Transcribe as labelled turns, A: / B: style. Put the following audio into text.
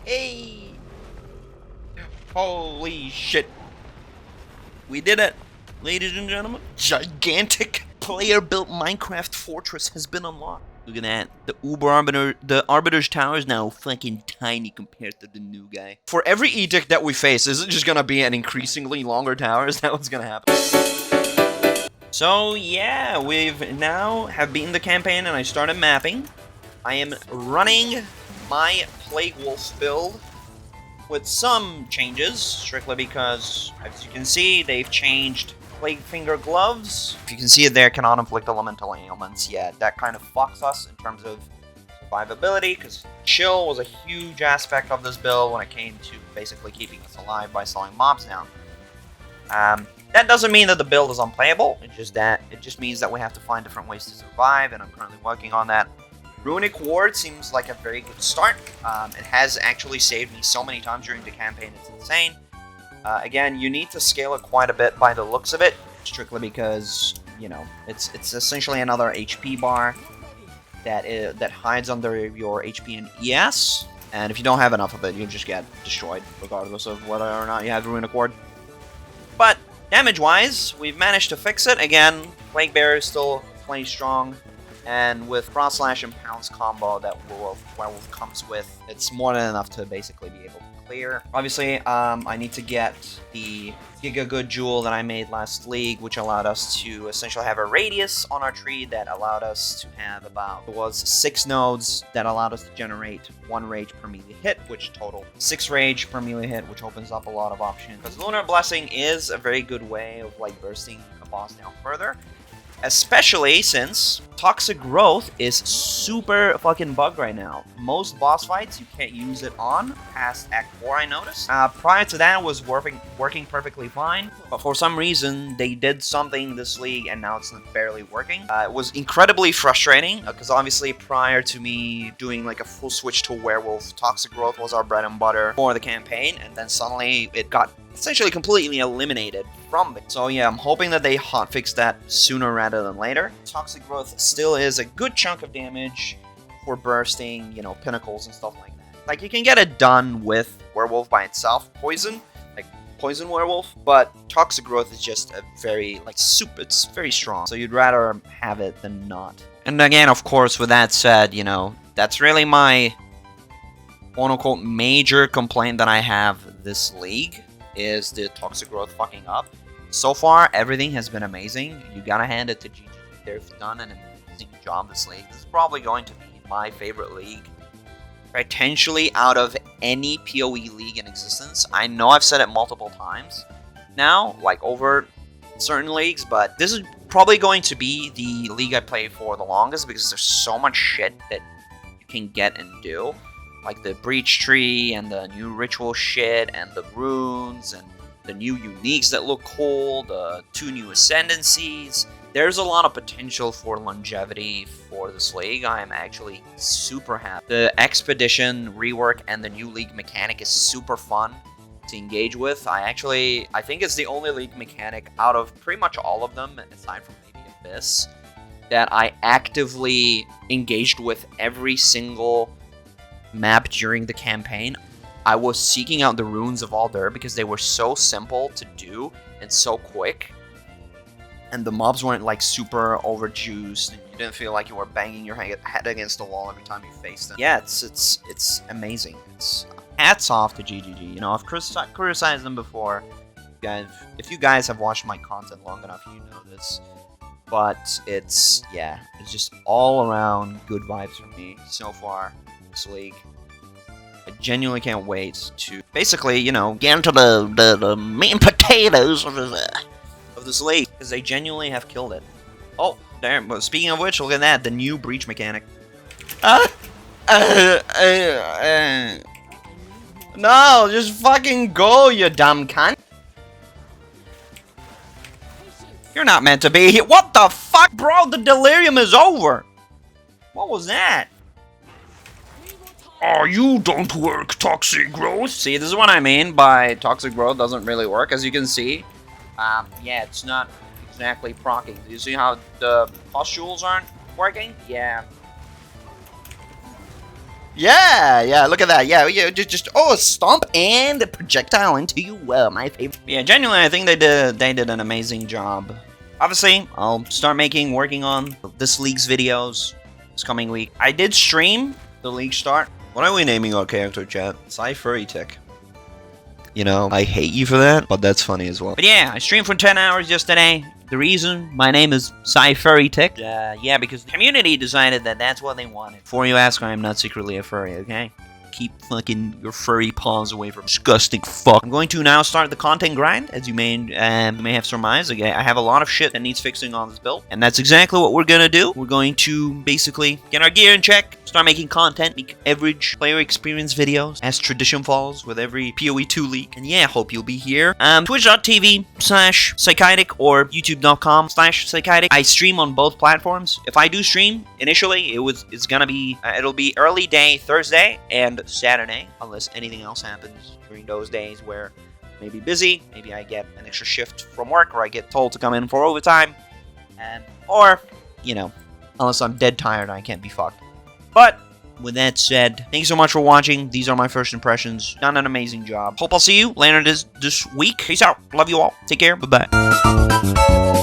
A: Hey! Holy shit. We did it, ladies and gentlemen. Gigantic player-built Minecraft fortress has been unlocked. Look at that. The Arbiter's Tower is now fucking tiny compared to the new guy. For every edict that we face, is it just gonna be an increasingly longer tower? Is that what's gonna happen? So yeah, we've now have beaten the campaign and I started mapping. I am running my Plague Wolf build with some changes, strictly because, as you can see, they've changed Plague Finger gloves. If you can see it there, cannot inflict elemental ailments. Yeah, that kind of fucks us in terms of survivability, because chill was a huge aspect of this build when it came to basically keeping us alive by slowing mobs down. That doesn't mean that the build is unplayable, it just means that we have to find different ways to survive, and I'm currently working on that. Runic Ward seems like a very good start. It has actually saved me so many times during the campaign, it's insane. Again, you need to scale it quite a bit by the looks of it, strictly because, you know, it's essentially another HP bar that hides under your HP and ES, and if you don't have enough of it, you just get destroyed, regardless of whether or not you have the Runic Ward. But damage-wise, we've managed to fix it. Again, Plague Bearer is still plenty strong. And with Cross Slash and Pounce combo that Werewolf comes with, it's more than enough to basically be able to clear. Obviously, I need to get the Giga Good Jewel that I made last league, which allowed us to essentially have a radius on our tree that allowed us to have about, it was 6 nodes that allowed us to generate 1 rage per melee hit, which totaled 6 rage per melee hit, which opens up a lot of options. Because Lunar Blessing is a very good way of like bursting a boss down further. Especially since Toxic Growth is super fucking bugged right now. Most boss fights, you can't use it on past Act 4, I noticed. Prior to that, it was working perfectly fine. But for some reason, they did something this league, and now it's barely working. It was incredibly frustrating, because obviously prior to me doing like a full switch to Werewolf, Toxic Growth was our bread and butter for the campaign, and then suddenly it got essentially completely eliminated from it. So yeah, I'm hoping that they hotfix that sooner rather than later. Toxic Growth still is a good chunk of damage for bursting, you know, pinnacles and stuff like that. Like, you can get it done with Werewolf by itself, Poison, like Poison Werewolf, but Toxic Growth is just a very, like, it's very strong. So you'd rather have it than not. And again, of course, with that said, you know, that's really my quote-unquote major complaint that I have this league, is the Toxic Growth fucking up. So far, everything has been amazing. You gotta hand it to GG. They've done an amazing job this league. This is probably going to be my favorite league, potentially out of any POE league in existence. I know I've said it multiple times now, like over certain leagues, but this is probably going to be the league I play for the longest, because there's so much shit that you can get and do. Like the Breach Tree, and the new Ritual shit, and the runes, and the new uniques that look cool, the 2 new Ascendancies. There's a lot of potential for longevity for this league. I am actually super happy. The Expedition rework and the new league mechanic is super fun to engage with. I think it's the only league mechanic out of pretty much all of them, aside from maybe Abyss, that I actively engaged with every single map during the campaign. I was seeking out the runes of Aldur because they were so simple to do and so quick, and the mobs weren't like super overjuiced, and you didn't feel like you were banging your head against the wall every time you faced them. Yeah, it's amazing. It's hats off to GGG. You know, I've criticized them before. If you guys have watched my content long enough, you know this. But it's just all around good vibes from me so far. League. I genuinely can't wait to basically, you know, get into the meat and potatoes of this league, because they genuinely have killed it. Oh, there. But speaking of which, look at that, the new breach mechanic. No, just fucking go, you dumb cunt. You're not meant to be here. What the fuck, bro? The delirium is over. What was that? Oh, you don't work, Toxic Growth. See, this is what I mean by Toxic Growth doesn't really work, as you can see. Yeah, it's not exactly proccing. Do you see how the pustules aren't working? Yeah. Yeah, look at that. Yeah, just oh, a stomp and a projectile into you. Well, my favorite. Yeah, genuinely, I think they did an amazing job. Obviously, I'll start working on this league's videos this coming week. I did stream the league start. What are we naming our character, chat? Furry-Tick. You know, I hate you for that, but that's funny as well. But yeah, I streamed for 10 hours yesterday. The reason my name is Furry-Tick. Yeah, because the community decided that that's what they wanted. Before you ask, I am not secretly a furry, okay? Keep fucking your furry paws away from disgusting fuck. I'm going to now start the content grind, as you may have surmised. Okay, I have a lot of shit that needs fixing on this build, and that's exactly what we're gonna do. We're going to basically get our gear in check, start making content, make average player experience videos, as tradition falls with every POE2 league. And yeah, hope you'll be here. Twitch.tv/psychitic or youtube.com/psychitic. I stream on both platforms. If I do stream, initially it'll be early day Thursday and Saturday, unless anything else happens during those days where I may be busy, maybe I get an extra shift from work, or I get told to come in for overtime, or, you know, unless I'm dead tired, I can't be fucked. But with that said, thank you so much for watching. These are my first impressions. Done an amazing job. Hope I'll see you later this week. Peace out. Love you all. Take care. Bye-bye.